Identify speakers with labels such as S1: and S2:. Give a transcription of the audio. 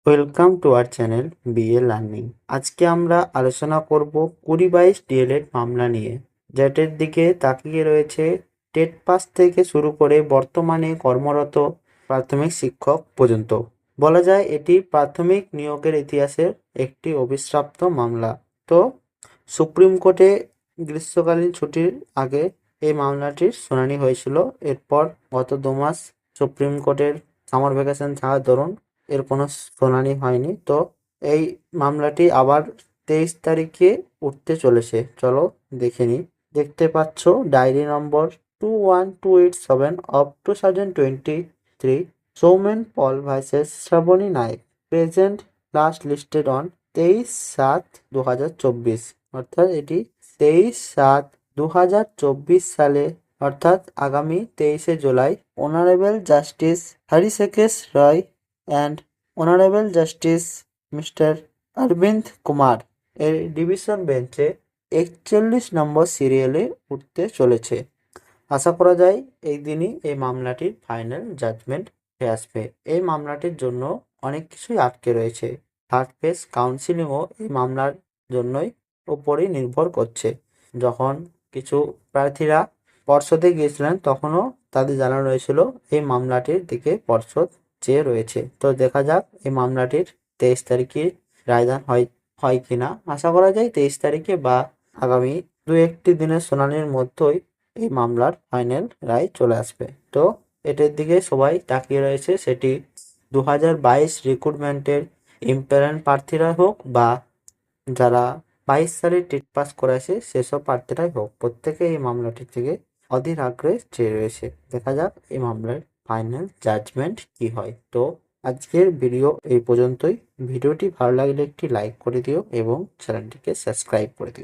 S1: Welcome to our channel BA learning. আজকে আমরা আলোচনা করব 2022 ডিএলএড মামলা নিয়ে, যেটার দিকে তাকিয়ে রয়েছে টেট পাস থেকে শুরু করে বর্তমানে কর্মরত প্রাথমিক শিক্ষক পর্যন্ত। বলা যায় এটি প্রাথমিক নিয়োগের ইতিহাসের একটি অভিশপ্ত মামলা। তো সুপ্রিম কোর্টে গ্রীষ্মকালীন ছুটির আগে এই মামলাটির শুনানি হয়েছিল। এরপর গত 2 মাস সুপ্রিম কোর্টের সামার ভ্যাকেশন থাকার দরুন এর কোনো শুনানি হয়নি। তো এই মামলাটি আবার 23 তারিখে উঠতে চলেছে। চলো দেখে নিই। দেখতে পাচ্ছ diary number 21287 of 2023, Soumen Pal versus Shrabani Nayak, present last listed on 23/7/2024। অর্থাৎ এটি 23/7/2024 সালে, অর্থাৎ আগামী 23শে জুলাই honourable justice Harishekhar Roy and honourable justice mister Arabinda Kumar এর ডিভিশন বেঞ্চে 41 নম্বর সিরিয়ালে উঠতে চলেছে। আশা করা যায় এই দিনই এই মামলাটির ফাইনাল জাজমেন্ট হয়ে আসবে। এই মামলাটির জন্য অনেক কিছুই আটকে রয়েছে। থার্ড ফেজ কাউন্সিলিংও এই মামলার জন্যই ওপরেই নির্ভর করছে। যখন কিছু প্রার্থীরা পর্ষদে গিয়েছিলেন তখনও তাদের জানানো হয়েছিল এই মামলাটির দিকে পর্ষদ চেয়ে রয়েছে। তো দেখা যাক এই মামলাটির 23 তারিখে রায়দান হয় কিনা। আশা করা যায় 23 তারিখে বা আগামী 2-1 দিনের শুনানির মধ্যেই এই মামলার ফাইনাল রায় চলে আসবে। তো এটার দিকে সবাই তাকিয়ে রয়েছে, সেটি 2022 রিক্রুটমেন্টের ইম্প্যারেন্ট প্রার্থীরা হোক বা যারা 22 সালে টেট পাস করেছে সেসব প্রার্থীরাই হোক, প্রত্যেকে এই মামলাটির থেকে অধীর আগ্রহে চেয়ে রয়েছে। দেখা যাক এই মামলার ফাইনাল জাজমেন্ট কি হয়। তো আজকের ভিডিও এই পর্যন্তই। ভিডিওটি ভালো লাগলে একটি লাইক করে দিও এবং চ্যানেলটিকে সাবস্ক্রাইব করে দিও।